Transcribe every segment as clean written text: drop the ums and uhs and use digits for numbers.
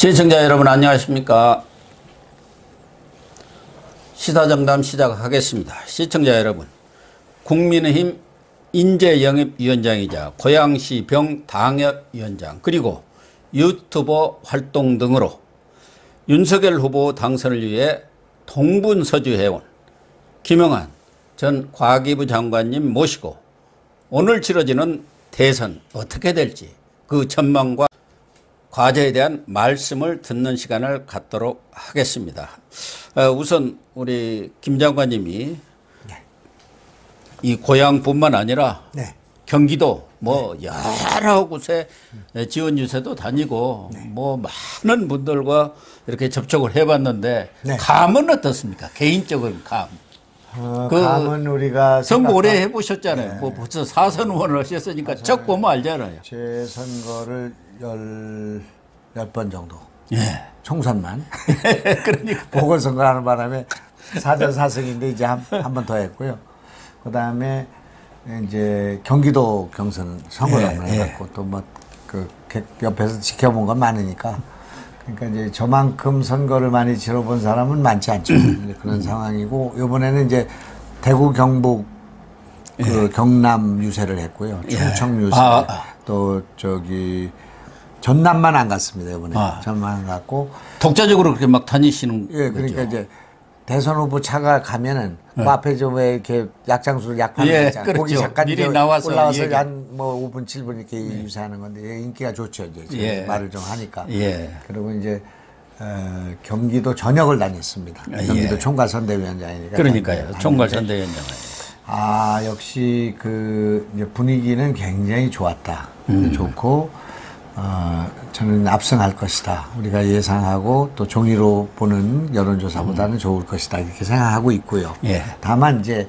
시청자 여러분 안녕하십니까. 시사정담 시작하겠습니다. 시청자 여러분, 국민의힘 인재영입위원장이자 고양시 병당협위원장 그리고 유튜버 활동 등으로 윤석열 후보 당선을 위해 동분서주해온 김영한 전 과기부 장관님 모시고 오늘 치러지는 대선 어떻게 될지 그 전망과 과제에 대한 말씀을 듣는 시간을 갖도록 하겠습니다. 우선 우리 김 장관님이 이 고향뿐만 아니라 경기도 여러 곳에 지원 유세도 다니고 많은 분들과 이렇게 접촉을 해봤는데 감은 어떻습니까? 개인적인 감. 감은 우리가 선거 오래 해보셨잖아요. 벌써 4선 의원을 하셨으니까 적 보면 알잖아요. 제 선거를 10번 정도. 총선만. 그러니까. 보궐선거 하는 바람에 4전 4승인데 이제 한 번 더 했고요. 그 다음에 이제 경기도 경선 선거를 한번 해갖고 또 그 옆에서 지켜본 건 많으니까. 그러니까 이제 저만큼 선거를 많이 치러본 사람은 많지 않죠. 그런 상황이고, 이번에는 이제 대구 경북 그 경남 유세를 했고요. 충청 유세. 또 저기 전남만 안 갔습니다. 이번에. 전만 안 갔고. 독자적으로 그렇게 막 다니시는 거죠. 그러니까 이제 대선 후보 차가 가면은 그 앞에 좀 왜 이렇게 약장수 약 파는 거 있잖아요. 그렇죠. 거기 잠깐 미리 나와서 올라와서 한 5분 7분 이렇게 유세하는 건데 인기가 좋죠. 이제 말을 좀 하니까. 그리고 이제 경기도 전역을 다녔습니다. 경기도 총괄선대위원장이니까. 그러니까요. 총괄선대위원장. 역시 그 이제 분위기는 굉장히 좋았다. 좋고. 저는 압승할 것이다. 우리가 예상하고 또 종이로 보는 여론조사보다는 좋을 것이다. 이렇게 생각하고 있고요. 다만 이제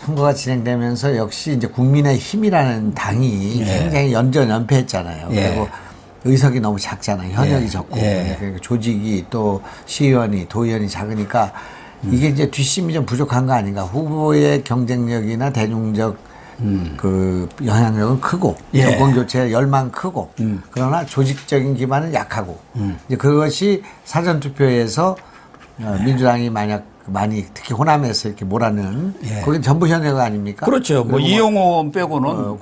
선거가 진행되면서 역시 이제 국민의힘이라는 당이 굉장히 연전연패했잖아요. 그리고 의석이 너무 작잖아요. 현역이 적고. 그러니까 조직이 또 시의원이 도의원이 작으니까 이게 이제 뒷심이 좀 부족한 거 아닌가. 후보의 경쟁력이나 대중적 그 영향력은 크고 정권 교체 열망 크고 그러나 조직적인 기반은 약하고 이제 그것이 사전 투표에서 민주당이 만약 많이 특히 호남에서 이렇게 몰아넣은 거긴 전부 현역 아닙니까? 그렇죠. 이용호 빼고는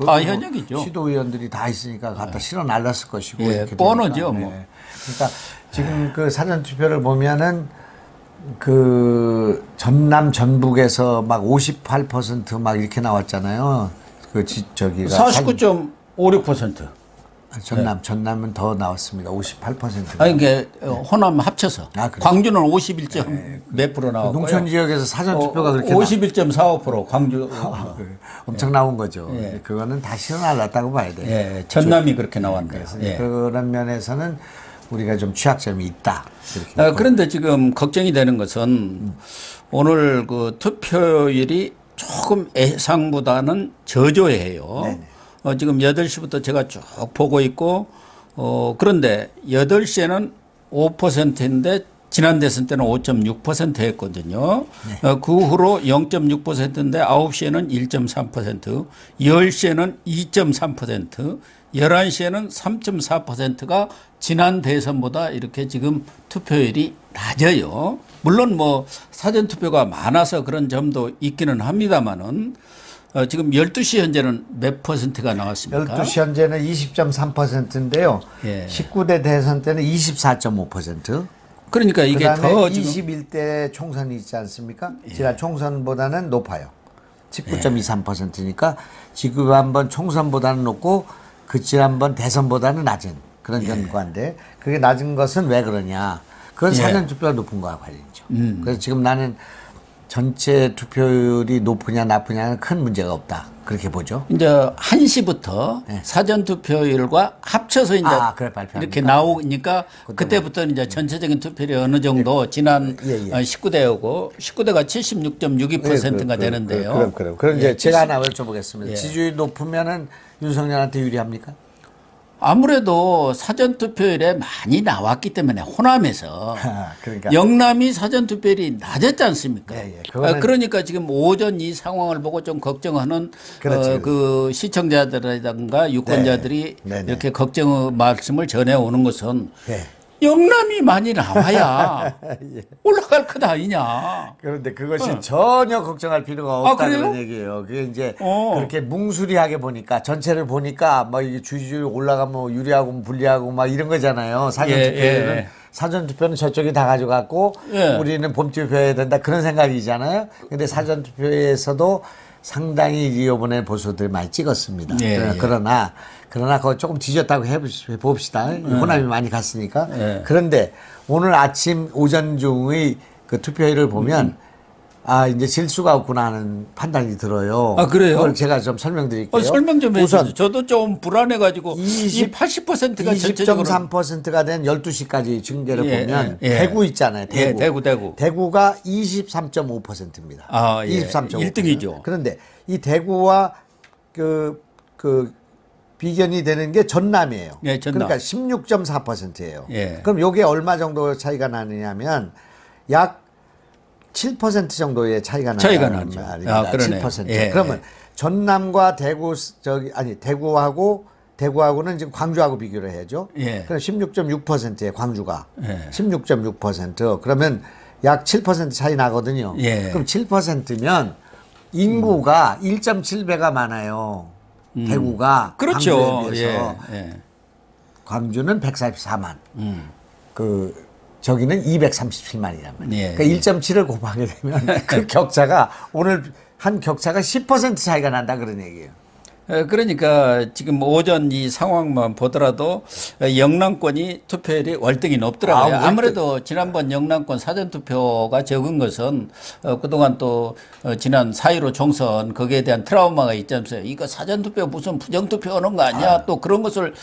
다 현역이죠. 시도의원들이 다 있으니까 갖다 실어 날랐을 것이고 뻔하죠. 그러니까 지금 그 사전 투표를 보면은 그 전남 전북에서 막 58% 막 이렇게 나왔잖아요. 그 저기가 49.56%. 전남은 더 나왔습니다. 58%. 이게 호남 합쳐서. 광주는 51. 몇 프로 나왔고요. 농촌 지역에서 사전 투표가 그렇게 51.45% 광주. 엄청 나온 거죠. 그거는 다 실어날랐다고 봐야 돼요. 전남이 그렇게 나왔네요. 그런 면에서는 우리가 좀 취약점이 있다. 그런데 지금 걱정이 되는 것은 오늘 그 투표율이 조금 예상보다는 저조해요. 지금 8시부터 제가 쭉 보고 있고, 그런데 8시에는 5%인데 지난 대선 때는 5.6% 했거든요. 그 후로 0.6%인데 9시에는 1.3%, 10시에는 2.3%, 11시에는 3.4%가 지난 대선보다 이렇게 지금 투표율이 낮아요. 물론 사전투표가 많아서 그런 점도 있기는 합니다만은 지금 12시 현재는 몇 퍼센트가 나왔습니까? 12시 현재는 20.3%인데요. 19대 대선 때는 24.5%. 그러니까 이게 더 지금 21대 총선이 있지 않습니까? 지난 총선보다는 높아요. 19.23%니까 지금 한번 총선보다는 높고 그 지난번 대선보다는 낮은 그런 결과인데 그게 낮은 것은 왜 그러냐. 그건 사전투표가 높은 거와 관련이죠. 그래서 지금 나는 전체 투표율이 높으냐 나쁘냐는 큰 문제가 없다. 그렇게 보죠. 이제 1시부터 사전투표율과 합쳐서 이제 이렇게 나오니까 그때부터는 이제 전체적인 투표율이 어느 정도 지난 19대하고 19대가 76.62%가 되는데요. 그럼 이제 제가 하나 여쭤보겠습니다. 지지율이 높으면은 윤석열한테 유리합니까? 아무래도 사전투표율에 많이 나왔기 때문에 호남에서 그러니까. 영남이 사전투표율이 낮았지 않습니까? 그러니까 지금 오전 이 상황을 보고 좀 걱정하는 그 시청자들이라든가 유권자들이 이렇게 걱정 말씀을 전해오는 것은 영남이 많이 나와야 예. 올라갈 것 아니냐. 그런데 그것이 전혀 걱정할 필요가 없다는 얘기예요. 그게 이제 그렇게 뭉수리하게 보니까 전체를 보니까 뭐 이게 주주율 올라가면 유리하고 뭐 불리하고 막 이런 거잖아요. 사전투표는 사전투표는 저쪽이 다 가져갔고 우리는 봄투표해야 된다 그런 생각이잖아요. 근데 사전투표에서도 상당히 이번에 보수들 많이 찍었습니다. 그러나 그거 조금 뒤졌다고 해봅시다. 호남이 많이 갔으니까. 그런데 오늘 아침 오전 중의 그 투표율을 보면 아 이제 질 수가 없구나 하는 판단이 들어요. 아 그래요? 그걸 제가 좀 설명드릴게요. 설명 좀 해주세요. 저도 좀 불안해가지고 이 80%가 전체적으로 20.3%가 된 12시까지 중계를 보면 대구 있잖아요. 대구. 대구가 23.5%입니다. 아, 23.5%. 1등이죠. 그런데 이 대구와 그 비견이 되는 게 전남이에요. 전남. 그러니까 16.4%예요. 그럼 요게 얼마 정도 차이가 나느냐면 약 7% 정도의 차이가 나는 말입니다. 7%. 그러면 전남과 대구 대구하고는 지금 광주하고 비교를 해야죠. 그럼 16.6%예요. 광주가 16.6%. 그러면 약 7% 차이 나거든요. 그럼 7%면 인구가 1.7배가 많아요. 대구가 그렇죠. 광주에 비해서 광주는 144만. 저기는 237만이란 말이에요. 그러니까 1.7을 곱하게 되면 그 격차가 오늘 한 격차가 10% 차이가 난다 그런 얘기예요. 그러니까 지금 오전 이 상황만 보더라도 영남권이 투표율이 월등히 높더라고요. 아무래도 지난번 영남권 사전투표가 적은 것은 그동안 또 지난 4.15 총선 거기에 대한 트라우마가 있지 않습니까? 이거 사전투표 무슨 부정투표 하는 거 아니야? 또 그런 것을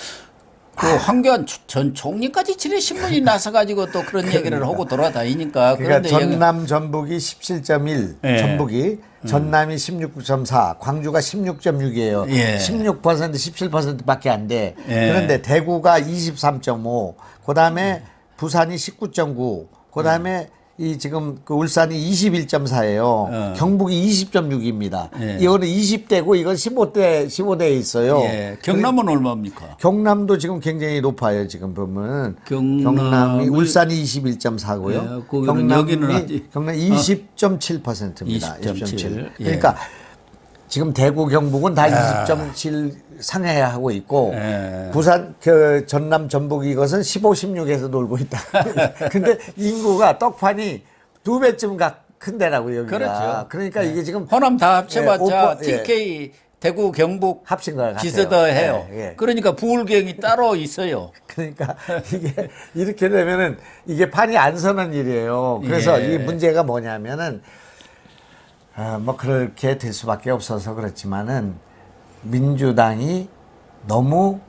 그 황교안 전 총리까지 지뢰 신문이 나서 가지고 또 그런 얘기를 하고 돌아다니니까. 그러니까 전남 전북이 17.1, 전북이 전남이 16.4, 광주가 16.6이에요. 16%, 17%밖에 안 돼. 그런데 대구가 23.5, 그다음에 부산이 19.9, 그다음에 이 지금 그 울산이 21.4예요. 경북이 20.6입니다. 이거는 20대고 이건 15대에 있어요. 경남은 얼마입니까? 경남도 지금 굉장히 높아요. 지금 보면 경남이 울산이 21.4고요. 경남이 20.7%입니다. 20.7. 그러니까 지금 대구 경북은 다 20.7 상회하고 있고 부산 전남 전북 이것은 15, 16에서 놀고 있다. 근데 인구가 떡판이 2배쯤 큰 데라고 여기가. 그렇죠. 그러니까 이게 지금 호남 다 합쳐봤자 TK 대구 경북 합친 거 비슷더 해요. 그러니까 부울경이 따로 있어요. 그러니까 이게 이렇게 되면은 이게 판이 안 서는 일이에요. 그래서 이 문제가 뭐냐면은 뭐 그렇게 될 수밖에 없어서 그렇지만은 민주당이 너무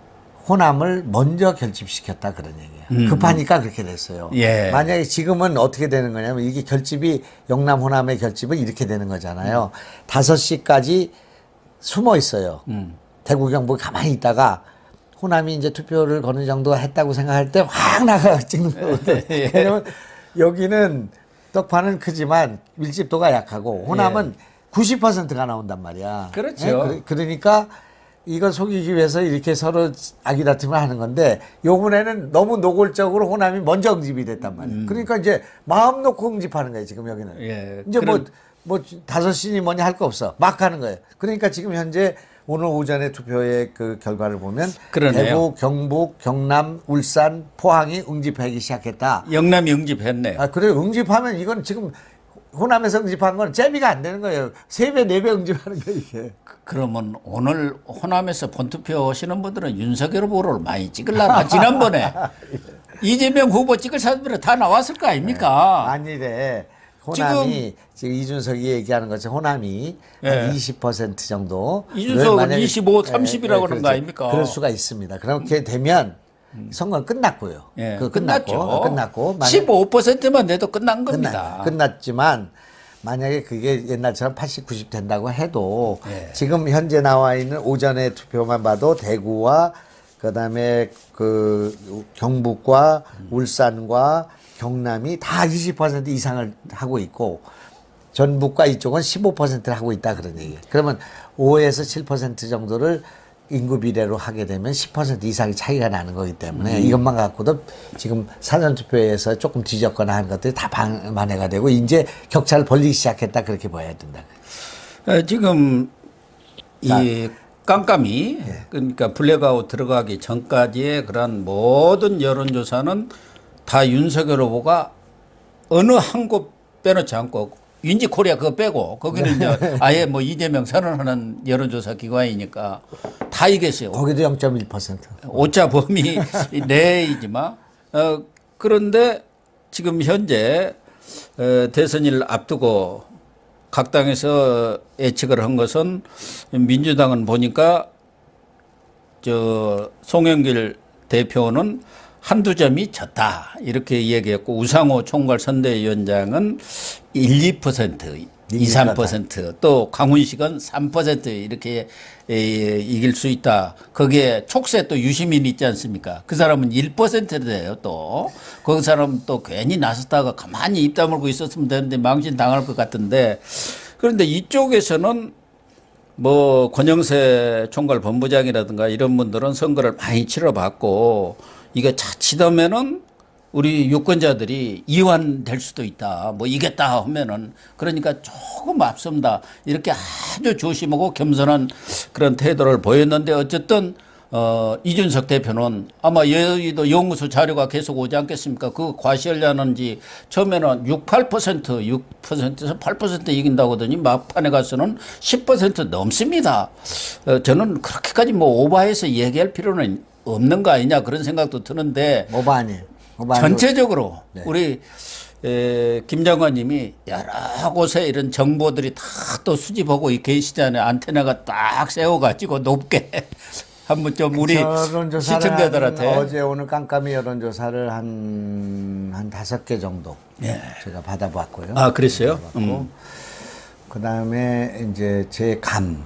호남을 먼저 결집시켰다 그런 얘기예요. 급하니까 그렇게 됐어요. 만약에 지금은 어떻게 되는 거냐면 이게 결집이 영남 호남의 결집은 이렇게 되는 거잖아요. 5시까지 숨어 있어요. 대구 경북 가만히 있다가 호남이 이제 투표를 거는 정도 했다고 생각할 때 확 나가 찍는 거거든요. 왜냐면 여기는 떡판은 크지만 밀집도가 약하고 호남은 90%가 나온단 말이야. 그렇죠. 그러니까 이걸 속이기 위해서 이렇게 서로 아기다툼을 하는 건데 요번에는 너무 노골적으로 호남이 먼저 응집이 됐단 말이야. 그러니까 이제 마음 놓고 응집하는 거예요. 지금 여기는. 이제 뭐 5시니 뭐니 할 거 없어. 막 하는 거예요. 그러니까 지금 현재 오늘 오전에 투표의 그 결과를 보면 대구, 경북, 경남, 울산, 포항이 응집하기 시작했다. 영남이 응집했네. 그래요. 응집하면 이건 지금 호남에서 응집한 건 재미가 안 되는 거예요. 3배, 4배 응집하는 거예요, 이게. 그러면 오늘 호남에서 본투표 하시는 분들은 윤석열 후보를 많이 찍으려나? 지난번에 이재명 후보 찍을 사람들은 다 나왔을 거 아닙니까? 아니래. 호남이 지금 이준석이 얘기하는 것처럼 호남이 한 20% 정도. 이준석은 25, 30이라고 하는 거 아닙니까? 그럴 수가 있습니다. 그렇게 되면 선거는 끝났고요. 끝났죠. 끝났고. 15%만 돼도 끝난 겁니다. 끝났지만 만약에 그게 옛날처럼 80, 90 된다고 해도 지금 현재 나와 있는 오전의 투표만 봐도 대구와 그다음에 그 경북과 울산과 경남이 다 20% 이상을 하고 있고 전북과 이쪽은 15%를 하고 있다 그런 얘기예요. 그러면 5에서 7% 정도를 인구 비례로 하게 되면 10% 이상의 차이가 나는 거기 때문에 이것만 갖고도 지금 사전투표에서 조금 뒤졌거나 하는 것들이 다 만회가 되고 이제 격차를 벌리기 시작했다 그렇게 봐야 된다. 지금 이 깜깜이 그러니까 블랙아웃 들어가기 전까지의 그런 모든 여론조사는 다 윤석열 후보가 어느 한 곳 빼놓지 않고 윈지 코리아 그거 빼고 거기는 이제 아예 뭐 이재명 선언하는 여론조사 기관이니까 다 이겼어요. 거기도 0.1%. 오차 범위 내이지만 그런데 지금 현재 대선을 앞두고 각 당에서 예측을 한 것은 민주당은 보니까 저 송영길 대표는 한두 점이 졌다 이렇게 얘기했고 우상호 총괄 선대위원장은 1, 2%, 2, 3%또 강훈식은 3% 이렇게 이길 수 있다. 거기에 촉새 또 유시민 있지 않습니까? 그 사람은 1%대요 또. 그 사람 또 괜히 나섰다가 가만히 입 다물고 있었으면 되는데 망신 당할 것 같은데 그런데 이쪽에서는 뭐 권영세 총괄 본부장이라든가 이런 분들은 선거를 많이 치러봤고 이거 자칫하면은 우리 유권자들이 이완될 수도 있다. 뭐 이겼다 하면은 그러니까 조금 앞선다. 이렇게 아주 조심하고 겸손한 그런 태도를 보였는데 어쨌든 이준석 대표는 아마 여의도 연구소 자료가 계속 오지 않겠습니까? 그거 과시하려는지 처음에는 6에서 8% 이긴다고 하더니 막판에 가서는 10% 넘습니다. 저는 그렇게까지 뭐 오버해서 얘기할 필요는 없는 거 아니냐 그런 생각도 드는데 오버 아니에요. 전체적으로 네. 우리 김 장관님이 여러 곳에 이런 정보들이 다 또 수집하고 계시잖아요. 안테나가 딱 세워가지고 높게 한번 좀 우리 시청자들한테 어제 오늘 깜깜이 여론조사를 한 5개 정도 제가 받아봤고요. 아 그랬어요? 그다음에 이제 제 감.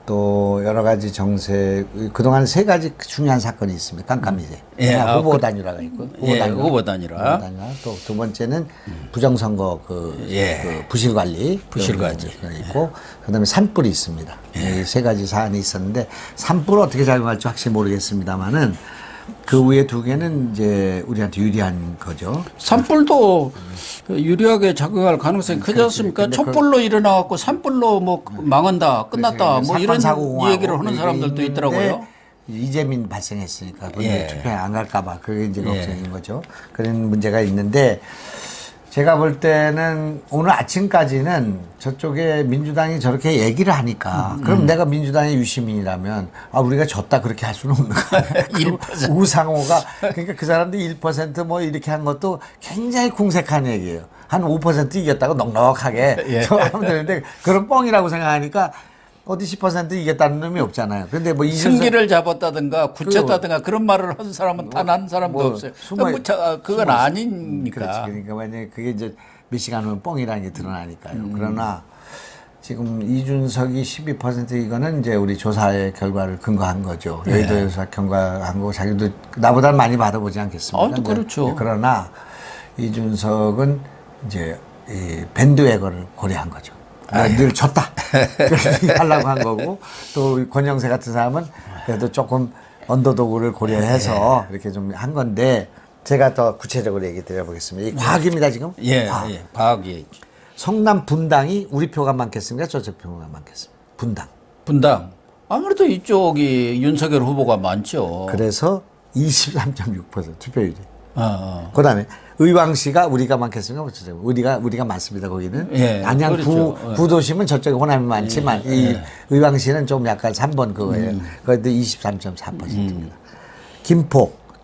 또 여러 가지 정세 그동안 3가지 중요한 사건이 있습니다. 깜깜이제. 후보 단일화가 있고 후보 단일화. 또 두 번째는 부정선거 그 부실 관리가 있고 그다음에 산불이 있습니다. 이 3가지 사안이 있었는데 산불 어떻게 작용할지 확실히 모르겠습니다만은 그 위에 2개는 이제 우리한테 유리한 거죠. 산불도 유리하게 작용할 가능성이 크지 않습니까? 촛불로 일어나갖고 산불로 뭐 망한다, 끝났다, 뭐 이런 얘기를 하는 사람들도 있더라고요. 이재민 발생했으니까 투표에 안 갈까봐 그게 이제 걱정인 거죠. 그런 문제가 있는데 제가 볼 때는 오늘 아침까지는 저쪽에 민주당이 저렇게 얘기를 하니까 그럼 내가 민주당의 유시민이라면 우리가 졌다 그렇게 할 수는 없는 거 아니에요. 우상호가 그러니까 그 사람들이 1%뭐 이렇게 한 것도 굉장히 궁색한 얘기예요. 한 5% 이겼다고 넉넉하게 하면 되는데 그런 뻥이라고 생각하니까 어디 10% 이겼다는 놈이 없잖아요. 근데 뭐 승기를 잡았다든가 굳혔다든가 그런 말을 한 사람은 단 한 사람도 없어요. 그건 아니니까. 그러니까 만약에 그게 이제 몇 시간 후면 뻥이라는 게 드러나니까요. 그러나 지금 이준석이 12% 이거는 이제 우리 조사의 결과를 근거한 거죠. 여의도 조사 근거한 거고 자기도 나보다 많이 받아보지 않겠습니까? 그렇죠. 그러나 이준석은 이제 이 밴드웨건을 고려한 거죠. 늘 졌다. 하려고 한 거고 또 권영세 같은 사람은 그래도 조금 언더도그를 고려해서 이렇게 좀 한 건데 제가 더 구체적으로 얘기 드려보겠습니다. 이 과학입니다 지금. 과학이. 성남 분당이 우리 표가 많겠습니까? 저쪽 표가 많겠습니까? 분당. 아무래도 이쪽이 윤석열 후보가 많죠. 그래서 23.6% 투표율이. 그다음에 의왕시가 우리가 많겠습니까? 우리가 많습니다. 거기는 안양 그렇죠. 구도심은 저쪽에 호남이 많지만 이 의왕시는 좀 약간 3번 그거예요. 그런데 23.4%입니다.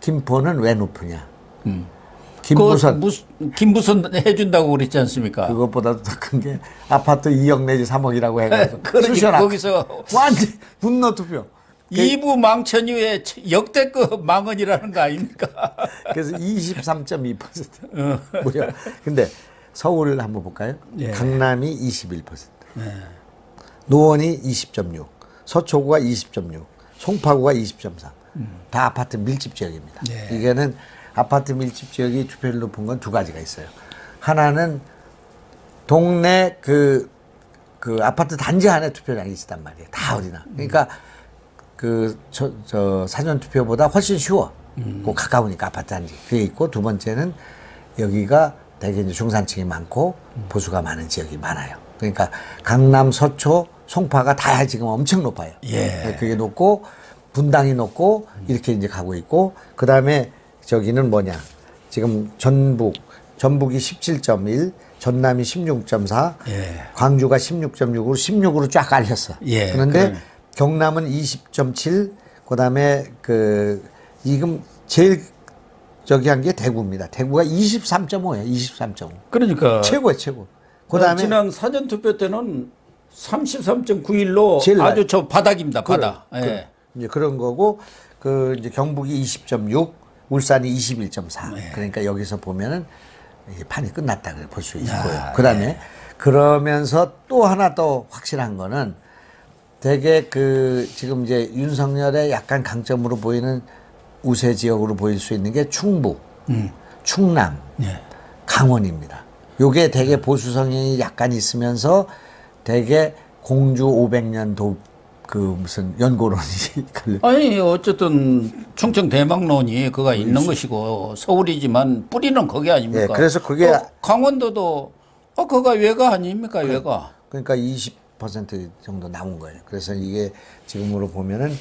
김포는 왜 높으냐? 김부선 해준다고 그랬지 않습니까? 그것보다도 더 큰 게 아파트 2억 내지 3억이라고 해가지고 그러니까 거기서 완전 분노 투표. 2부 망천 이후에 역대급 망언이라는 거 아닙니까? 그래서 23.2%. 무려. 근데 서울을 한번 볼까요? 강남이 21%. 노원이 20.6. 서초구가 20.6. 송파구가 20.3. 다 아파트 밀집 지역입니다. 이게는 아파트 밀집 지역이 투표율 높은 건 2가지가 있어요. 하나는 동네 그 아파트 단지 안에 투표량이 있단 말이에요. 다 어디나. 그러니까 저 사전투표보다 훨씬 쉬워. 그 가까우니까 아파트 단지. 그게 있고 두 번째는 여기가 되게 이제 중산층이 많고 보수가 많은 지역이 많아요. 그러니까 강남, 서초, 송파가 다 지금 엄청 높아요. 예. 그게 높고 분당이 높고 이렇게 이제 가고 있고 그 다음에 저기는 뭐냐. 지금 전북이 17.1, 전남이 16.4, 예. 광주가 16.6으로 16으로 쫙 깔렸어. 예, 그런데 그러네. 경남은 20.7, 그다음에 지금 제일 저기 한 게 대구입니다. 대구가 23.5예요. 23.5. 그러니까 최고예요, 최고. 그다음에 지난 사전 투표 때는 33.91로 제일 아주 저 바닥입니다. 바닥. 예. 이제 그런 거고 이제 경북이 20.6, 울산이 21.4. 그러니까 여기서 보면은 이게 판이 끝났다 그래 볼 수 있고요. 그다음에 그러면서 또 하나 더 확실한 거는 되게 지금 이제 윤석열의 약간 강점으로 보이는 우세 지역으로 보일 수 있는 게 충북, 충남, 예. 강원입니다. 요게 되게 보수 성향이 약간 있으면서 되게 공주 500년 무슨 연고론이 아니 어쨌든 충청 대망론이 그가 있는 것이고 서울이지만 뿌리는 거기 아닙니까? 예, 그래서 그게 강원도도 그가 외가 아닙니까? 외가. 그러니까 20% 정도 남은 거예요. 그래서 이게 지금으로 보면은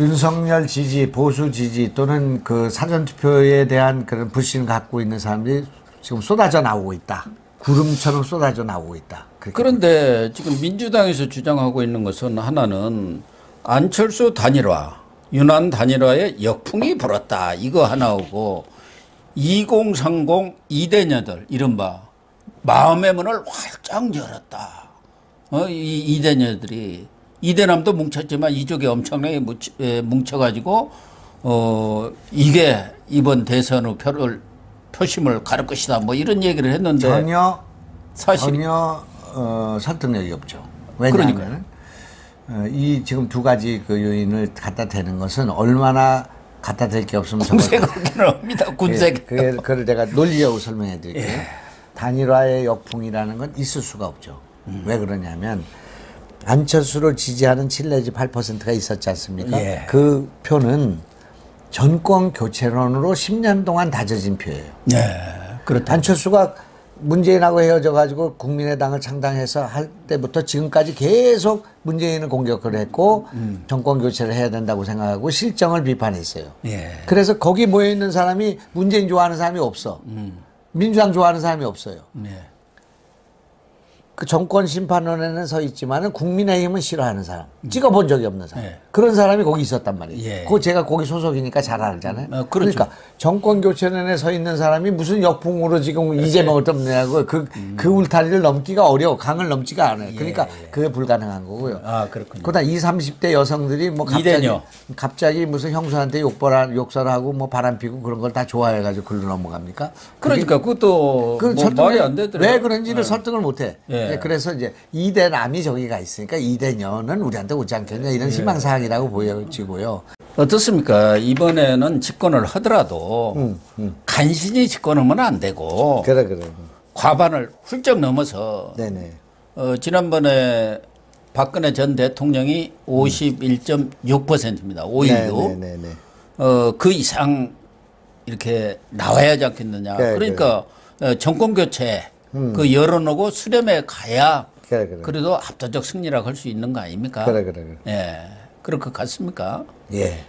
윤석열 지지, 보수 지지 또는 사전투표에 대한 그런 불신을 갖고 있는 사람들이 지금 쏟아져 나오고 있다. 구름처럼 쏟아져 나오고 있다. 그런데 지금 민주당에서 주장하고 있는 것은 하나는 안철수 단일화, 윤한 단일화에 역풍이 불었다. 이거 하나고 2030 이대녀들 이른바 마음의 문을 활짝 열었다. 이 이대녀들이 이대남도 뭉쳤지만 이쪽에 엄청나게 뭉쳐가지고 이게 이번 대선 후 표심을 가를 것이다. 뭐 이런 얘기를 했는데 전혀 사실 설득력이 없죠. 왜냐하면 이 지금 두 가지 요인을 갖다 대는 것은 얼마나 갖다 댈 게 없으면 군색하기는 합니다. 군색. 그걸 내가 논리적으로 설명해 드릴게요. 단일화의 역풍이라는 건 있을 수가 없죠. 왜 그러냐면 안철수를 지지하는 7 내지 8%가 있었지 않습니까? 예. 그 표는 정권 교체론으로 10년 동안 다져진 표예요. 네, 그렇다. 안철수가 문재인하고 헤어져 가지고 국민의당을 창당해서 할 때부터 지금까지 계속 문재인을 공격을 했고 정권 교체를 해야 된다고 생각하고 실정을 비판했어요. 예. 그래서 거기 모여 있는 사람이 문재인 좋아하는 사람이 없어. 민주당 좋아하는 사람이 없어요. 네. 그 정권 심판원에는 서 있지만은 국민의힘은 싫어하는 사람, 찍어본 적이 없는 사람, 예. 그런 사람이 거기 있었단 말이에요. 예. 제가 거기 소속이니까 잘 알잖아요. 그렇죠. 그러니까 정권 교체론에 서 있는 사람이 무슨 역풍으로 지금 이재명을 덮느냐고 그 울타리를 넘기가 어려워, 강을 넘지가 않아요. 그러니까 그게 불가능한 거고요. 아, 그렇군요. 그다음 20, 30대 여성들이 뭐 갑자기 무슨 형수한테 욕설하고 뭐 바람 피고 그런 걸 다 좋아해가지고 글로 넘어갑니까? 그러니까 그것도 말이 안 되더라고요. 왜 그런지를 설득을 못해. 예. 그래서 이제 이대남이 저기가 있으니까 이대녀는 우리한테 오지 않겠냐 이런 희망사항이라고 보여지고요. 어떻습니까? 이번에는 집권을 하더라도 간신히 집권하면 안 되고 그래. 과반을 훌쩍 넘어서 네네. 지난번에 박근혜 전 대통령이 51.6%입니다. 5.16. 네네네. 그 이상 이렇게 나와야 하지 않겠느냐. 그래. 그러니까 정권 교체 열어놓고 수렴해 가야 그래. 그래도 압도적 승리라고 할 수 있는 거 아닙니까? 그래. 예. 그럴 것 같습니까? 예.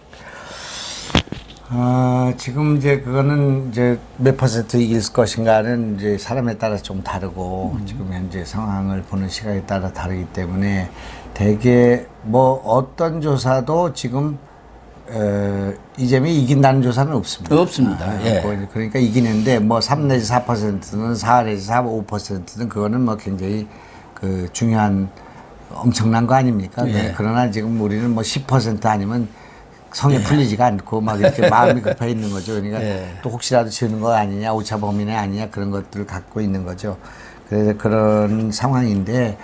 지금 이제 그거는 이제 몇 퍼센트 이길 것인가는 이제 사람에 따라 좀 다르고 지금 현재 상황을 보는 시각에 따라 다르기 때문에 대개 뭐 어떤 조사도 지금 이재명이 이긴다는 조사는 없습니다. 없습니다. 예. 그러니까 이기는데 뭐 3 내지 4%는 4 내지 4, 5%는 그거는 뭐 굉장히 중요한 엄청난 거 아닙니까? 예. 그러나 지금 우리는 뭐 10% 아니면 성에 풀리지가 않고 막 이렇게 마음이 급해 있는 거죠. 그러니까 또 혹시라도 지는 거 아니냐, 오차범위네 아니냐 그런 것들을 갖고 있는 거죠. 그래서 그런 상황인데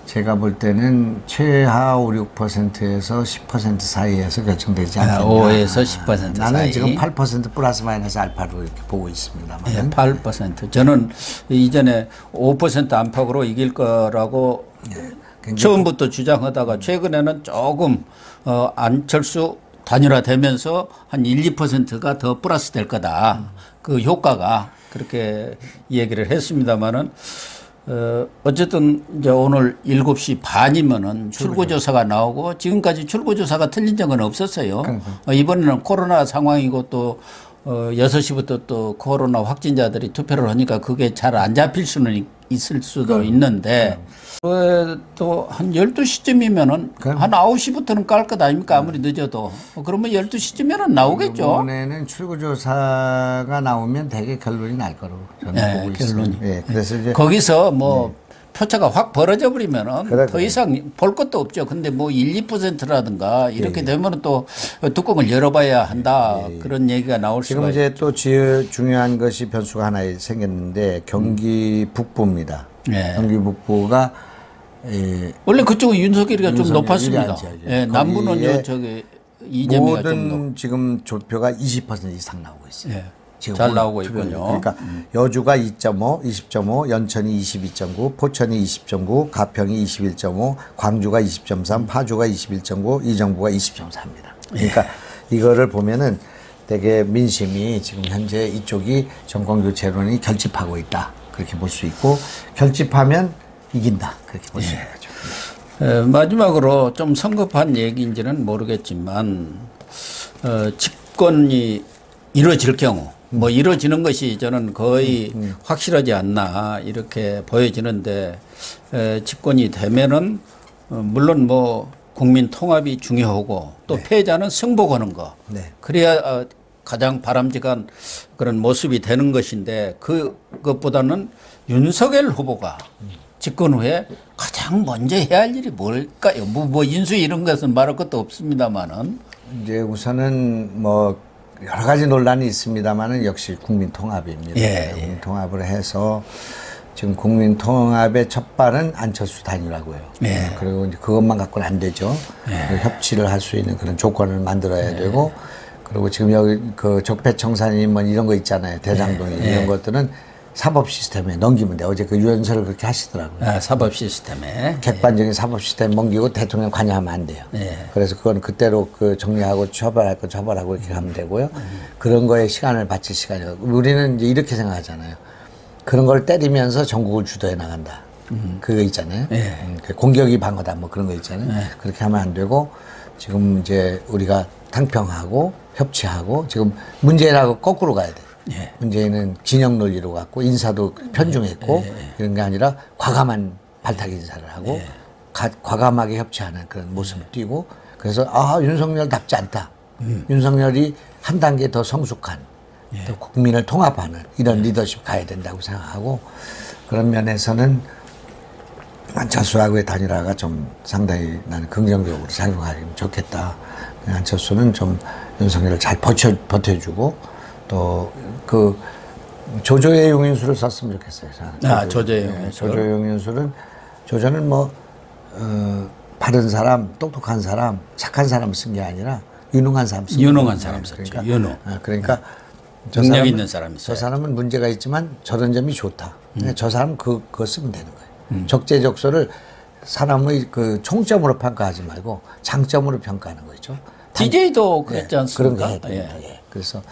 제가 볼 때는 최하 5, 6%에서 10% 사이에서 결정되지 않겠나. 5에서 10% 나는 사이. 지금 8% 플러스 마이너스 알파로 이렇게 보고 있습니다만. 예, 8%. 저는 이전에 5% 안팎으로 이길 거라고 처음부터 주장하다가 최근에는 조금 안철수 단일화되면서 한 1, 2%가 더 플러스 될 거다. 그 효과가 그렇게 얘기를 했습니다마는 어쨌든 이제 오늘 7시 반이면은 출구조사가 나오고 지금까지 출구조사가 틀린 적은 없었어요. 이번에는 코로나 상황이고 또 6시부터 또 코로나 확진자들이 투표를 하니까 그게 잘 안 잡힐 수는 있을 수도 있는데 또 한 12시쯤이면은 한 9시부터는 깔 것 아닙니까? 아무리 늦어도. 그러면 12시쯤에는 나오겠죠. 이번에는 출구조사가 나오면 대개 결론이 날 거로 저는 보고 결론이. 있습니다. 예, 그래서 이제 거기서 뭐 표차가 확 벌어져 버리면은 더 이상 볼 것도 없죠. 근데 뭐 1, 2%라든가 이렇게 되면은 또 뚜껑을 열어봐야 한다. 그런 얘기가 나올 수가 지금 이제 또 중요한 것이 변수가 하나 생겼는데 경기 북부입니다. 경기 북부가 원래 그쪽은 윤석열이가 좀 윤석열이 높았습니다. 유리하죠. 예, 남부는 저기 이재명이 좀 모든 지금 조표가 20% 이상 나오고 있어요. 예, 지금 잘 나오고 있군요. 그러니까 여주가 2.5, 20.5, 연천이 22.9, 포천이 20.9, 가평이 21.5, 광주가 20.3, 파주가 21.9, 이정부가 20.4입니다. 그러니까 이거를 보면은 되게 민심이 지금 현재 이쪽이 정권 교체론이 결집하고 있다. 그렇게 볼 수 있고 결집하면 이긴다. 그렇게 볼 수 있는 거죠. 마지막으로 좀 성급한 얘기인지는 모르겠지만 집권이 이루어질 경우 뭐 이루어지는 것이 저는 거의 확실하지 않나 이렇게 보여지는데 집권이 되면은 물론 뭐 국민 통합이 중요하고 또 패자는 승복하는 거 그래야 가장 바람직한 그런 모습이 되는 것인데 그것보다는 윤석열 후보가 집권 후에 가장 먼저 해야 할 일이 뭘까요? 뭐 인수 이런 것은 말할 것도 없습니다만은 이제 우선은 뭐 여러 가지 논란이 있습니다만은 역시 국민 통합입니다. 국민 통합을 해서 지금 국민 통합의 첫 발은 안철수 단일화고요. 그리고 이제 그것만 갖고는 안 되죠. 협치를 할 수 있는 그런 조건을 만들어야 되고 그리고 지금 여기 그 적폐청산이 뭐 이런 거 있잖아요. 대장동이 이런 것들은 사법 시스템에 넘기면 돼. 어제 그 유연설을 그렇게 하시더라고요. 사법 시스템에. 객관적인 사법 시스템 넘기고 대통령 관여하면 안 돼요. 그래서 그건 그때로 그 정리하고 처벌할 거 처벌하고 이렇게 하면 되고요. 그런 거에 시간을 바칠 시간이요. 우리는 이제 이렇게 생각하잖아요. 그런 걸 때리면서 전국을 주도해 나간다. 그거 있잖아요. 공격이 방어다 뭐 그런 거 있잖아요. 그렇게 하면 안 되고 지금 이제 우리가 탕평하고 협치하고 지금 문재인하고 거꾸로 가야 돼. 문재인은 진영 논리로 갔고 인사도 편중했고 이런 게 아니라 과감한 발탁 인사를 하고 과감하게 협치하는 그런 모습을 띠고 그래서 윤석열답지 않다. 윤석열이 한 단계 더 성숙한 또 국민을 통합하는 이런 리더십 가야 된다고 생각하고 그런 면에서는 안철수하고의 단일화가 좀 상당히 나는 긍정적으로 작용하면 좋겠다. 안철수는 좀 윤석열을 잘 버텨주고 또 그 조조의 용인수를 썼으면 좋겠어요. 저는. 조조의 용인수. 조조의 용인수는 조조는 뭐 바른 사람, 똑똑한 사람, 착한 사람을 쓴 게 아니라 유능한 사람 쓴 유능한 사람 썼죠. 그러니까 능력 있는 사람이 저 사람은 문제가 있지만 저런 점이 좋다. 저 사람은 그거 쓰면 되는 거예요. 적재적소를 사람의 그 총점으로 평가하지 말고 장점으로 평가하는 거죠. DJ도 그랬지 않습니까? 그런 거 해야 됩니다. 그래서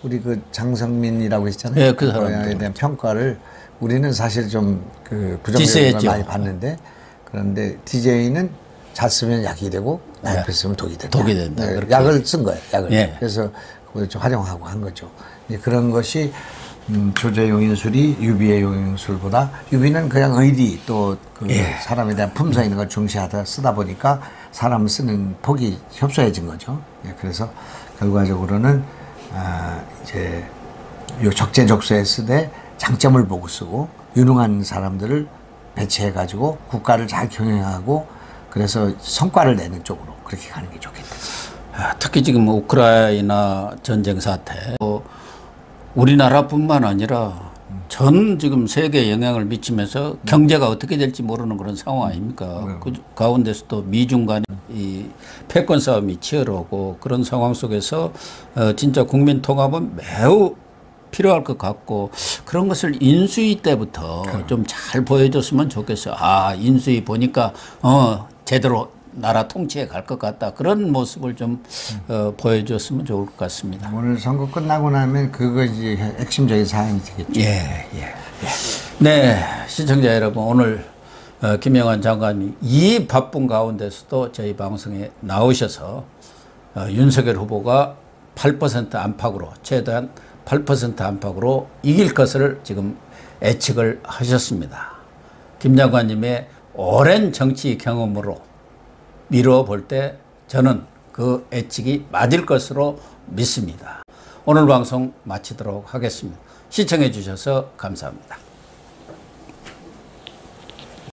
우리 그 장성민이라고 했잖아요. 그 사람에 대한 평가를 우리는 사실 좀 그 부정적인 걸 많이 봤는데 그런데 DJ는 잘 쓰면 약이 되고 나쁘게 쓰면 독이 된다. 독이 된다. 약을 쓴 거예요. 약을. 그래서 그걸 좀 활용하고 한 거죠. 그런 것이 조조의 용인술이 유비의 용인술보다 유비는 그냥 의리 또 그 사람에 대한 품성 있는 걸 중시하다 쓰다 보니까 사람 쓰는 폭이 협소해진 거죠. 그래서 결과적으로는 이제 요 적재적소에 쓰되 장점을 보고 쓰고 유능한 사람들을 배치해 가지고 국가를 잘 경영하고 그래서 성과를 내는 쪽으로 그렇게 가는 게 좋겠다. 특히 지금 우크라이나 전쟁 사태 우리나라뿐만 아니라 전 지금 세계에 영향을 미치면서 경제가 어떻게 될지 모르는 그런 상황 아닙니까? 그 가운데서 또 미중 간의 이 패권 싸움이 치열하고 그런 상황 속에서 진짜 국민 통합은 매우 필요할 것 같고 그런 것을 인수위 때부터 좀 잘 보여줬으면 좋겠어요. 아, 인수위 보니까 제대로 나라 통치해 갈 것 같다. 그런 모습을 좀 보여줬으면 좋을 것 같습니다. 오늘 선거 끝나고 나면 그것이 핵심적인 사항이 되겠죠. 예. 네, 시청자 여러분, 오늘 김영환 장관이 이 바쁜 가운데서도 저희 방송에 나오셔서 윤석열 후보가 8% 안팎으로, 최대한 8% 안팎으로 이길 것을 지금 예측을 하셨습니다. 김 장관님의 오랜 정치 경험으로 미루어 볼 때 저는 그 예측이 맞을 것으로 믿습니다. 오늘 방송 마치도록 하겠습니다. 시청해 주셔서 감사합니다.